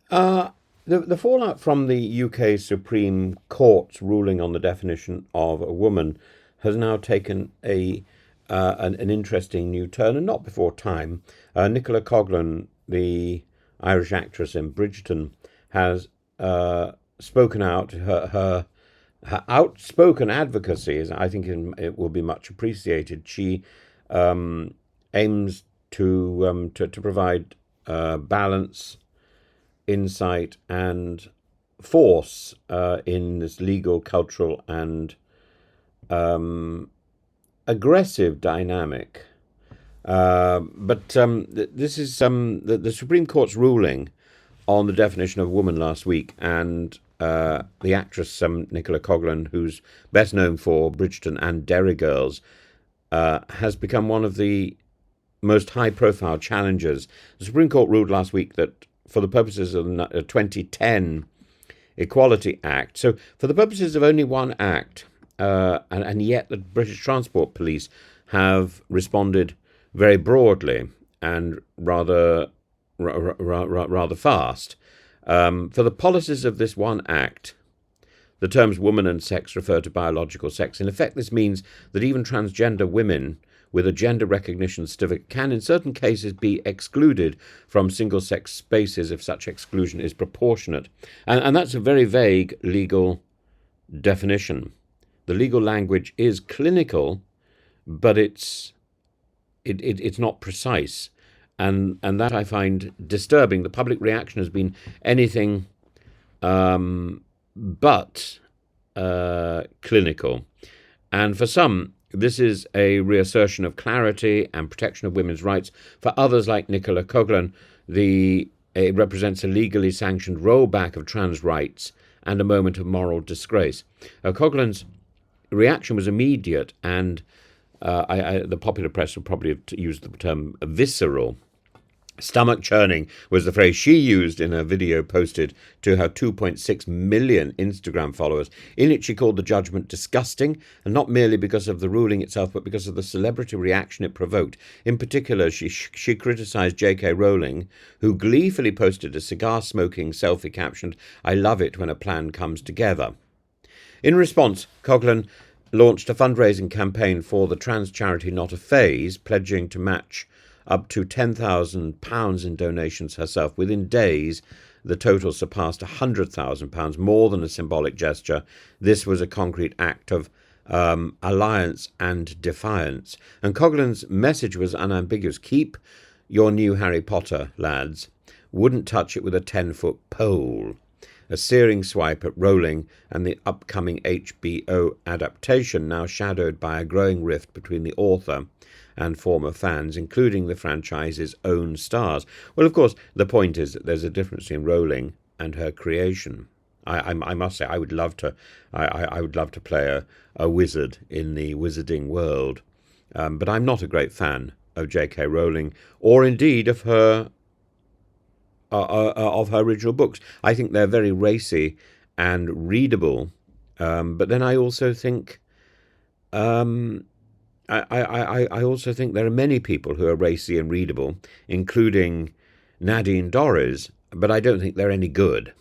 Uh, the fallout from the UK Supreme Court's ruling on the definition of a woman has now taken an interesting new turn, and not before time. Nicola Coughlan, the Irish actress in Bridgerton, has spoken out. Her outspoken advocacy is, I think, it will be much appreciated. She aims to provide balance, insight, and force in this legal, cultural, and aggressive dynamic. But this is the Supreme Court's ruling on the definition of woman last week, and the actress Nicola Coughlan, who's best known for Bridgerton and Derry Girls, has become one of the most high-profile challengers. The Supreme Court ruled last week that for the purposes of the 2010 Equality Act, so for the purposes of only one act, and yet the British Transport Police have responded very broadly and rather fast. For the policies of this one act, the terms woman and sex refer to biological sex. In effect, this means that even transgender women with a gender recognition certificate can, in certain cases, be excluded from single-sex spaces if such exclusion is proportionate. And that's a very vague legal definition. The legal language is clinical, but it's not precise. And that I find disturbing. The public reaction has been anything but clinical. And for some, this is a reassertion of clarity and protection of women's rights. For others, like Nicola Coughlan, it represents a legally sanctioned rollback of trans rights and a moment of moral disgrace. Coughlan's reaction was immediate, and the popular press would probably have used the term visceral. Stomach churning was the phrase she used in a video posted to her 2.6 million Instagram followers. In it, she called the judgment disgusting, and not merely because of the ruling itself, but because of the celebrity reaction it provoked. In particular, she criticised J.K. Rowling, who gleefully posted a cigar-smoking selfie captioned, "I love it when a plan comes together." In response, Coughlan launched a fundraising campaign for the trans charity Not a Phase, pledging to match up to £10,000 in donations herself. Within days, the total surpassed £100,000, more than a symbolic gesture. This was a concrete act of alliance and defiance. And Coughlan's message was unambiguous. Keep your new Harry Potter, lads. Wouldn't touch it with a 10-foot pole. A searing swipe at Rowling and the upcoming HBO adaptation, now shadowed by a growing rift between the author and former fans, including the franchise's own stars. Well, of course, the point is that there's a difference between Rowling and her creation. I must say, I would love to play a wizard in the wizarding world, but I'm not a great fan of J.K. Rowling, or indeed of her original books. I think they're very racy and readable, but then I also think. I also think there are many people who are racy and readable, including Nadine Dorries, but I don't think they're any good.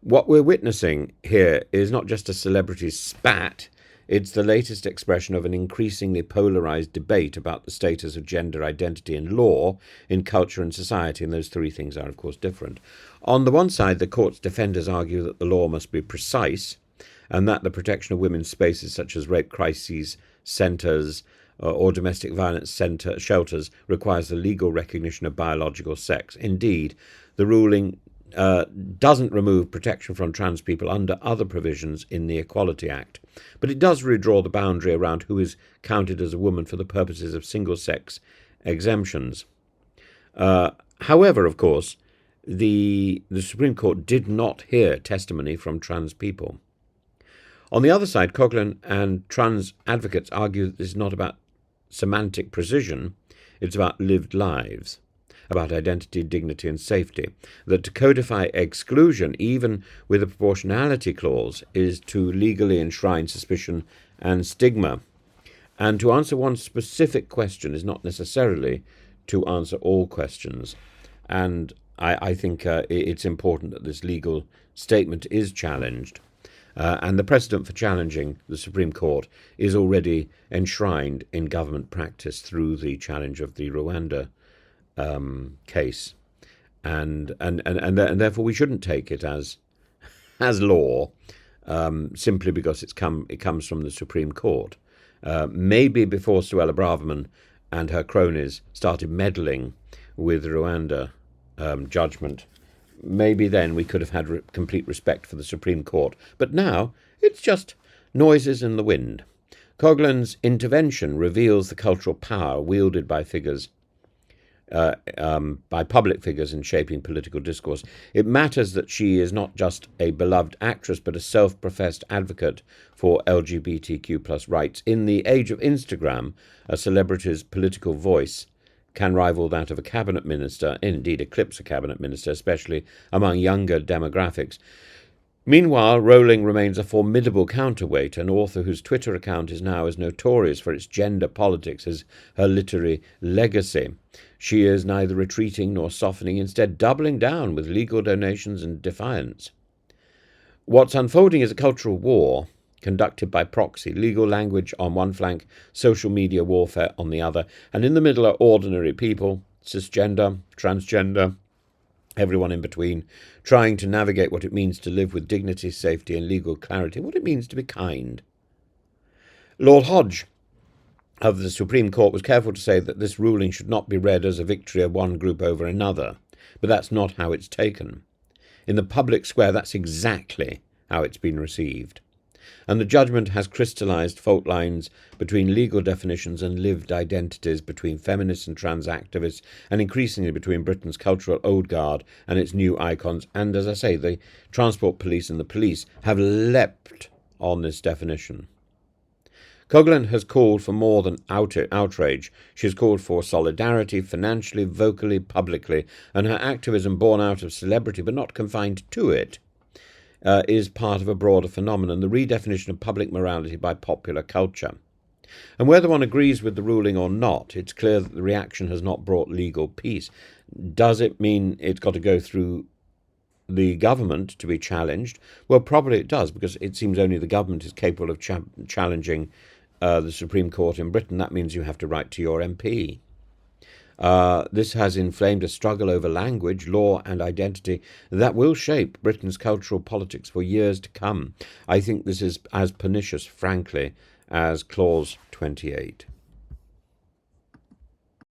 What we're witnessing here is not just a celebrity spat, it's the latest expression of an increasingly polarized debate about the status of gender identity in law, in culture and society, and those three things are, of course, different. On the one side, the court's defenders argue that the law must be precise, and that the protection of women's spaces such as rape crises centres or domestic violence shelters requires the legal recognition of biological sex. Indeed, the ruling doesn't remove protection from trans people under other provisions in the Equality Act, but it does redraw the boundary around who is counted as a woman for the purposes of single-sex exemptions. However, of course, the Supreme Court did not hear testimony from trans people. On the other side, Coughlan and trans advocates argue that this is not about semantic precision, it's about lived lives, about identity, dignity, and safety. That to codify exclusion, even with a proportionality clause, is to legally enshrine suspicion and stigma. And to answer one specific question is not necessarily to answer all questions. And I think it's important that this legal statement is challenged. And the precedent for challenging the Supreme Court is already enshrined in government practice through the challenge of the Rwanda case. And therefore we shouldn't take it as law simply because it comes from the Supreme Court. Maybe before Suella Braverman and her cronies started meddling with Rwanda judgment, maybe then we could have had complete respect for the Supreme Court. But now it's just noises in the wind. Coughlan's intervention reveals the cultural power wielded by public figures in shaping political discourse. It matters that she is not just a beloved actress, but a self-professed advocate for LGBTQ+ rights. In the age of Instagram, a celebrity's political voice can rival that of a cabinet minister, indeed eclipse a cabinet minister, especially among younger demographics. Meanwhile, Rowling remains a formidable counterweight, an author whose Twitter account is now as notorious for its gender politics as her literary legacy. She is neither retreating nor softening, instead doubling down with legal donations and defiance. What's unfolding is a cultural war conducted by proxy, legal language on one flank, social media warfare on the other, and in the middle are ordinary people, cisgender, transgender, everyone in between, trying to navigate what it means to live with dignity, safety, and legal clarity, what it means to be kind. Lord Hodge of the Supreme Court was careful to say that this ruling should not be read as a victory of one group over another, but that's not how it's taken. In the public square, that's exactly how it's been received. And the judgment has crystallised fault lines between legal definitions and lived identities, between feminists and trans activists, and increasingly between Britain's cultural old guard and its new icons. And as I say, the Transport Police and the police have leapt on this definition. Coughlan has called for more than outrage. She has called for solidarity financially, vocally, publicly, and her activism, born out of celebrity but not confined to it, is part of a broader phenomenon, the redefinition of public morality by popular culture. And whether one agrees with the ruling or not, it's clear that the reaction has not brought legal peace. Does it mean it's got to go through the government to be challenged? Well, probably it does, because it seems only the government is capable of challenging the Supreme Court in Britain. That means you have to write to your MP. This has inflamed a struggle over language, law and identity that will shape Britain's cultural politics for years to come. I think this is as pernicious, frankly, as Clause 28.